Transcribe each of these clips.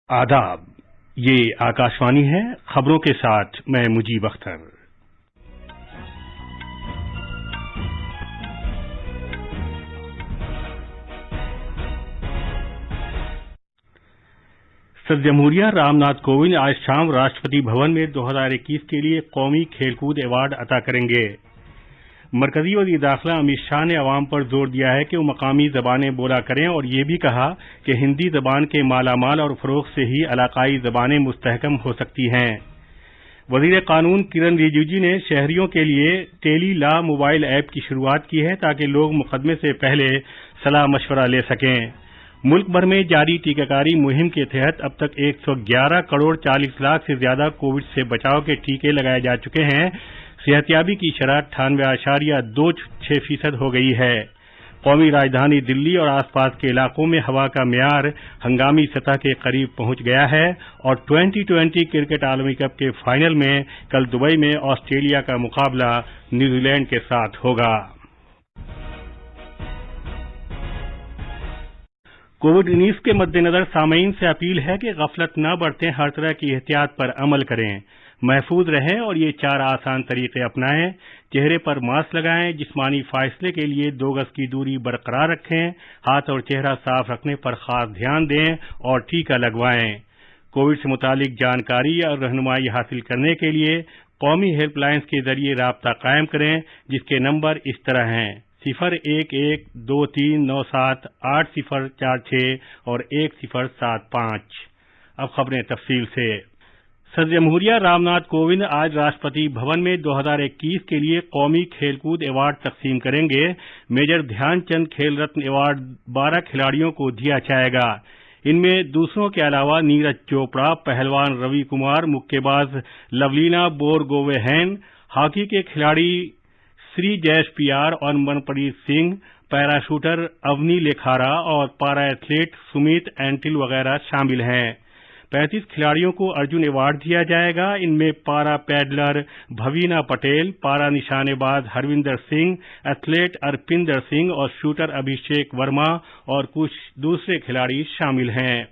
आदाब। ये आकाशवाणी है। खबरों के साथ मैं मुजीब अख्तर। सदर जमहूरिया रामनाथ कोविंद आज शाम राष्ट्रपति भवन में 2021 के लिए कौमी खेलकूद अवार्ड अता करेंगे। मरकजी वज़ीर दाखिला अमित शाह ने अवाम पर जोर दिया है कि वो मकामी ज़बानें बोला करें और ये भी कहा कि हिंदी ज़बान के मालामाल और फ़रोग़ से ही इलाक़ाई ज़बानें मुस्तहकम हो सकती हैं। वज़ीर क़ानून किरण रिजिजू ने शहरियों के लिए टेली लॉ मोबाइल ऐप की शुरुआत की है ताकि लोग मुकदमे से पहले सलाह मशवरा ले सकें। मुल्क भर में जारी टीकाकारी मुहिम के तहत अब तक 111 करोड़ 40 लाख से ज्यादा कोविड से बचाव के टीके लगाए जा चुके हैं। सेहतयाबी की शरह 98.26% हो गई है। कौमी राजधानी दिल्ली और आसपास के इलाकों में हवा का म्यार हंगामी सतह के करीब पहुंच गया है और 2020 क्रिकेट आलमी कप के फाइनल में कल दुबई में ऑस्ट्रेलिया का मुकाबला न्यूजीलैंड के साथ होगा। कोविड-19 के मद्देनजर सामीन से अपील है कि गफलत न बरतें, हर तरह की एहतियात पर अमल करें, महफूज रहें और ये 4 आसान तरीके अपनाएं। चेहरे पर मास्क लगाएं, जिस्मानी फासले के लिए 2 गज की दूरी बरकरार रखें, हाथ और चेहरा साफ रखने पर खास ध्यान दें और टीका लगवाएं। कोविड से मुतालिक जानकारी और रहनुमाई हासिल करने के लिए कौमी हेल्पलाइंस के जरिए राब्ता कायम करें, जिसके नंबर इस तरह हैं 011239780046 और 1075। अब खबरें तफसील से। सदर जमहूरिया रामनाथ कोविंद आज राष्ट्रपति भवन में 2021 के लिए कौमी खेलकूद अवार्ड तकसीम करेंगे। मेजर ध्यानचंद खेल रत्न अवार्ड 12 खिलाड़ियों को दिया जाएगा। इनमें दूसरों के अलावा नीरज चोपड़ा, पहलवान रवि कुमार, मुक्केबाज लवलीना बोरगोहेन, हॉकी के खिलाड़ी श्री जयेश पियार और मनप्रीत सिंह, पैराशूटर अवनी लेखारा और पारा एथलीट सुमित एंटिल वगैरह शामिल हैं। 35 खिलाड़ियों को अर्जुन अवार्ड दिया जाएगा। इनमें पारा पैडलर भवीना पटेल, पारा निशानेबाज हरविंदर सिंह, एथलीट अर्पिंदर सिंह और शूटर अभिषेक वर्मा और कुछ दूसरे खिलाड़ी शामिल हैं।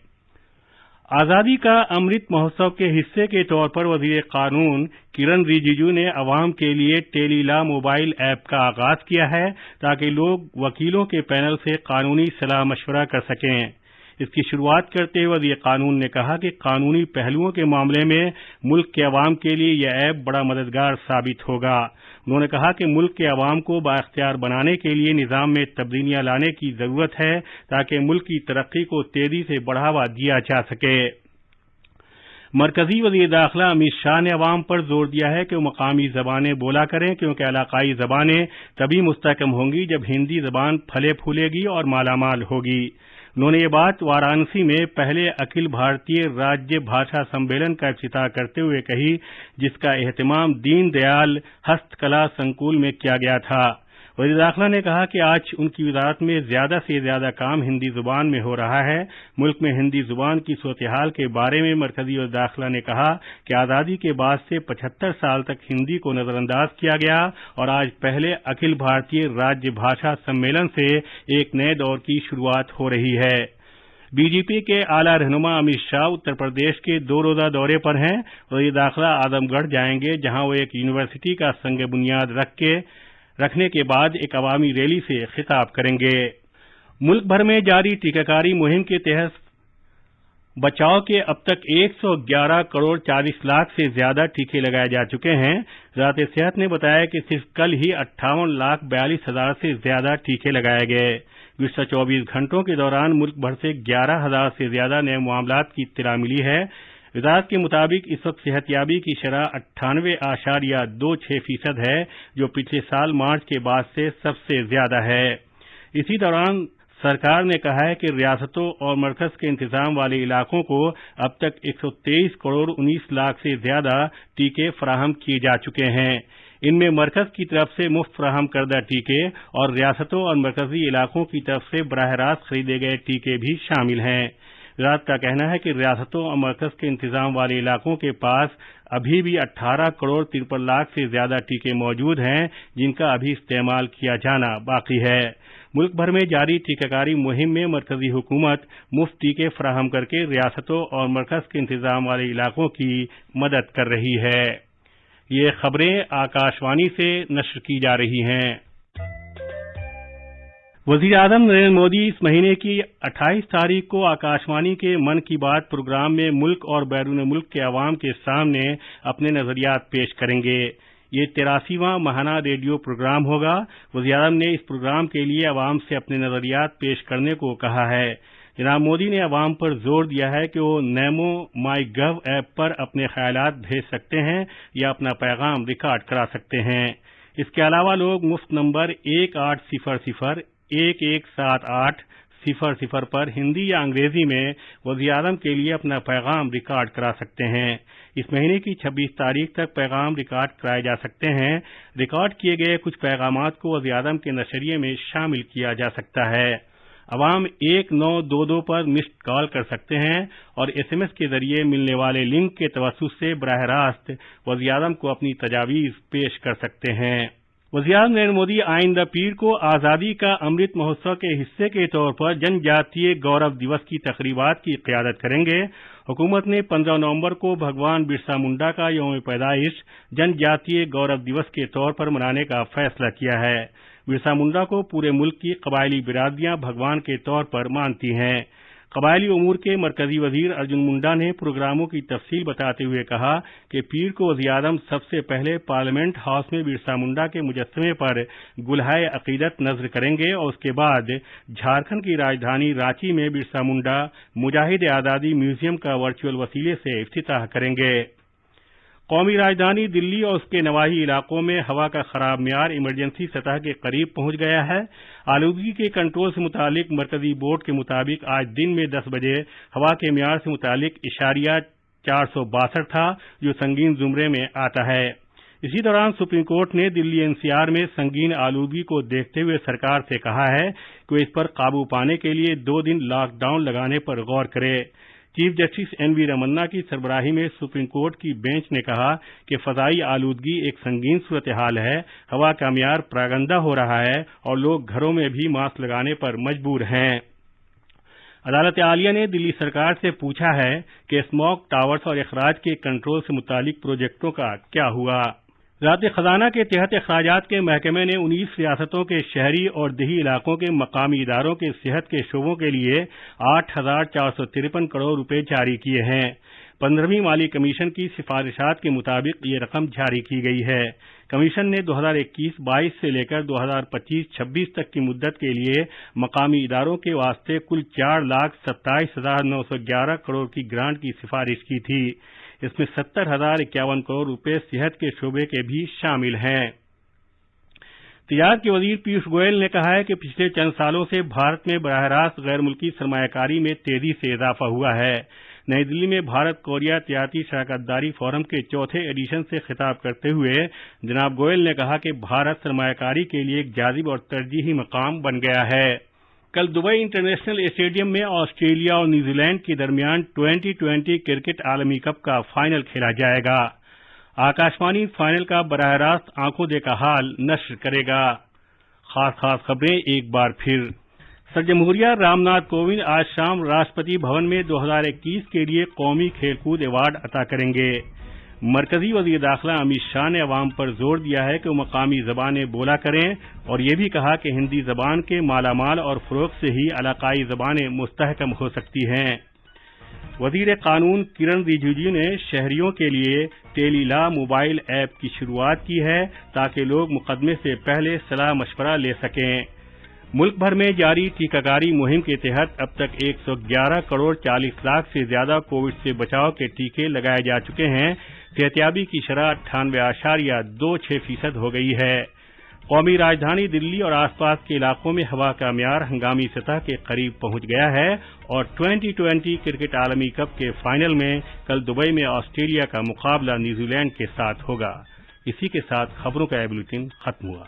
आजादी का अमृत महोत्सव के हिस्से के तौर पर वज़ीर क़ानून किरण रिजिजू ने अवाम के लिए टेली लॉ मोबाइल ऐप का आगाज किया है ताकि लोग वकीलों के पैनल से कानूनी सलाह मशवरा कर सकें। इसकी शुरुआत करते हुए वज़ीर क़ानून ने कहा कि कानूनी पहलुओं के मामले में मुल्क के अवाम के लिए यह ऐप बड़ा मददगार साबित होगा। उन्होंने कहा कि मुल्क के अवाम को बाइख्तियार बनाने के लिए निज़ाम में तब्दीलियां लाने की जरूरत है ताकि मुल्क की तरक्की को तेजी से बढ़ावा दिया जा सके। मरकजी वज़ीर दाखिला अमित शाह ने अवाम पर जोर दिया है कि वो मकामी ज़बानें बोला करें क्योंकि इलाक़ाई ज़बानें तभी मुस्तहकम होंगी जब हिंदी ज़बान फले फूलेगी और मालामाल होगी। उन्होंने ये बात वाराणसी में पहले अखिल भारतीय राज्य भाषा सम्मेलन का इफ्तिताह करते हुए कही, जिसका एहतमाम दीन दयाल हस्तकला संकुल में किया गया था। वज़ीर दाखिला ने कहा कि आज उनकी वज़ारत में ज्यादा से ज्यादा काम हिंदी जुबान में हो रहा है। मुल्क में हिंदी जुबान की सूरत-ए-हाल के बारे में मरकजी वज़ीर दाखिला ने कहा कि आज़ादी के बाद से 75 साल तक हिंदी को नजरअंदाज किया गया और आज पहले अखिल भारतीय राज्य भाषा सम्मेलन से एक नए दौर की शुरुआत हो रही है। बीजेपी के आला रहनुमा अमित शाह उत्तर प्रदेश के 2 रोजा दौरे पर हैं। वज़ीर दाखिला आजमगढ़ जाएंगे, जहां वो एक यूनिवर्सिटी का संग बुनियाद रखने के बाद एक अवामी रैली से खिताब करेंगे। मुल्क भर में जारी टीकाकारी मुहिम के तहत बचाव के अब तक 111 करोड़ 40 लाख से ज्यादा टीके लगाए जा चुके हैं। वज़ारत सेहत ने बताया कि सिर्फ कल ही 58,42,000 से ज्यादा टीके लगाए गए। गुज़िश्ता 24 घंटों के दौरान मुल्क भर से 11,000 से ज्यादा नए मामलात की इत्तला मिली है। वज़ारत के मुताबिक इस वक्त सेहतयाबी की शरह 98.26% है, जो पिछले साल मार्च के बाद से सबसे ज्यादा है। इसी दौरान सरकार ने कहा है कि रियासतों और मरकज के इंतजाम वाले इलाकों को अब तक 123 करोड़ 19 लाख से ज्यादा टीके फराहम किए जा चुके हैं। इनमें मरकज की तरफ से मुफ्त फराहम करदा टीके और रियासतों और मरकजी इलाकों की तरफ से बराह रास्त खरीदे गए टीके भी शामिल हैं। वज़ारत का कहना है कि रियासतों और मरकज के इंतजाम वाले इलाकों के पास अभी भी 18 करोड़ 53 लाख से ज्यादा टीके मौजूद हैं, जिनका अभी इस्तेमाल किया जाना बाकी है। मुल्क भर में जारी टीकाकारी मुहिम में मरकजी हुकूमत मुफ्त टीके फराहम करके रियासतों और मरकज के इंतजाम वाले इलाकों की मदद कर रही है। ये खबरें आकाशवाणी से नश्र की जा रही हैं। वज़ीर-ए-आज़म नरेंद्र मोदी इस महीने की 28 तारीख को आकाशवाणी के मन की बात प्रोग्राम में मुल्क और बैरून मुल्क के अवाम के सामने अपने नजरियात पेश करेंगे। ये 83वां माहाना रेडियो प्रोग्राम होगा। वज़ीर-ए-आज़म ने इस प्रोग्राम के लिए अवाम से अपने नजरियात पेश करने को कहा है। जनाब मोदी ने अवाम पर जोर दिया है कि वो नैमो माई गव ऐप पर अपने ख्यालात भेज सकते हैं या अपना पैगाम रिकॉर्ड करा सकते हैं। इसके अलावा लोग मुफ्त नंबर 1800-1178-00 पर हिंदी या अंग्रेजी में वज़ीर-ए-आज़म के लिए अपना पैगाम रिकॉर्ड करा सकते हैं। इस महीने की 26 तारीख तक पैगाम रिकॉर्ड कराए जा सकते हैं। रिकॉर्ड किए गए कुछ पैगामात को वज़ीर-ए-आज़म के नशरिये में शामिल किया जा सकता है। अवाम 1922 पर मिस्ड कॉल कर सकते हैं और SMS के जरिए मिलने वाले लिंक के तवस्सुत से बराह रास्त वज़ीर-ए-आज़म को अपनी तजावीज़ पेश कर सकते हैं। वज़ीर-ए-आज़म नरेंद्र मोदी आइंदा पीर को आज़ादी का अमृत महोत्सव के हिस्से के तौर पर जनजातीय गौरव दिवस की तकरीबात की क़ियादत करेंगे। हुकूमत ने 15 नवंबर को भगवान बिरसा मुंडा का यौम पैदाइश जनजातीय गौरव दिवस के तौर पर मनाने का फैसला किया है। बिरसा मुंडा को पूरे मुल्क की कबायली बिरादरियां भगवान के तौर पर मानती हैं। कबायली उमूर के मरकजी वजीर अर्जुन मुंडा ने प्रोग्रामों की तफसील बताते हुए कहा कि पीर को वज़ीर-ए-आज़म सबसे पहले पार्लियामेंट हाउस में बिरसा मुंडा के मुजस्समे पर गुलहाए अकीदत नज़र करेंगे और उसके बाद झारखंड की राजधानी रांची में बिरसा मुंडा मुजाहिद आज़ादी म्यूजियम का वर्चुअल वसीले से इफ्तिताह करेंगे। कौमी राजधानी दिल्ली और उसके नवाही इलाकों में हवा का खराब मियार इमरजेंसी सतह के करीब पहुंच गया है। आलूदगी के कंट्रोल से मुतालिक मरकजी बोर्ड के मुताबिक आज दिन में 10 बजे हवा के मियार से मुतालिक इशारिया 462 था, जो संगीन जुमरे में आता है। इसी दौरान सुप्रीम कोर्ट ने दिल्ली NCR में संगीन आलूदगी को देखते हुए सरकार से कहा है कि वह इस पर काबू पाने के लिए 2 दिन लॉकडाउन लगाने पर गौर करे। चीफ जस्टिस NV रमन्ना की सरबराही में सुप्रीम कोर्ट की बेंच ने कहा कि फजाई आलूदगी एक संगीन सूरत हाल है, हवा का मियार प्रागंदा हो रहा है और लोग घरों में भी मास्क लगाने पर मजबूर हैं। अदालत आलिया ने दिल्ली सरकार से पूछा है कि स्मॉग टावर्स और अखराज के कंट्रोल से मुतालिक प्रोजेक्टों का क्या हुआ। ज़ात खजाना के तहत अखराजात के महकमे ने 19 रियासतों के शहरी और देही इलाकों के मकामी इदारों के सेहत के शोबों के लिए 8,453 करोड़ रुपए जारी किए हैं। 15वीं माली कमीशन की सिफारिशात के मुताबिक ये रकम जारी की गई है। कमीशन ने 2021-22 से लेकर 2025-26 तक की मुद्दत के लिए मकामी इदारों के वास्ते कुल 4,27,911 करोड़ की ग्रांट की सिफारिश की थी। इसमें 70,051 करोड़ रुपए सेहत के शोबे के भी शामिल हैं। तिजारत के वजीर पीयूष गोयल ने कहा है कि पिछले चंद सालों से भारत में बराह रास्त गैर मुल्की सरमायाकारी में तेजी से इजाफा हुआ है। नई दिल्ली में भारत कोरिया तिजारती शराकतदारी फोरम के 4थे एडिशन से खिताब करते हुए जनाब गोयल ने कहा कि भारत सरमायाकारी के लिए एक जाजिब और तरजीही मकाम बन गया है। कल दुबई इंटरनेशनल स्टेडियम में ऑस्ट्रेलिया और न्यूजीलैंड के दरमियान 2020 क्रिकेट आलमी कप का फाइनल खेला जाएगा। आकाशवाणी फाइनल का बराह रास्त आंखों देखा हाल नश्र करेगा। खास खबरें एक बार फिर। सर जमहूरिया रामनाथ कोविंद आज शाम राष्ट्रपति भवन में 2021 के लिए कौमी खेलकूद अवार्ड अता करेंगे। मरकजी वजीर दाखिला अमित शाह ने अवाम पर जोर दिया है कि वो मकामी जबानें बोला करें और ये भी कहा कि हिंदी जबान के मालामाल और फरोग से ही इलाकाई जबानें मुस्तहकम हो सकती हैं। वजीर कानून किरण रिजिजू ने शहरियों के लिए टेलीला मोबाइल ऐप की शुरुआत की है ताकि लोग मुकदमे से पहले सलाह मशवरा ले सकें। मुल्क भर में जारी टीकाकारी मुहिम के तहत अब तक 111 करोड़ 40 लाख से ज्यादा कोविड से बचाव के टीके लगाए जा चुके हैं। सेहतियाबी की शरह 98.26% हो गई है। कौमी राजधानी दिल्ली और आसपास के इलाकों में हवा का म्यार हंगामी सतह के करीब पहुंच गया है और 2020 क्रिकेट आलमी कप के फाइनल में कल दुबई में ऑस्ट्रेलिया का मुकाबला न्यूजीलैंड के साथ होगा। इसी के साथ खबरों का बुलेटिन खत्म हुआ।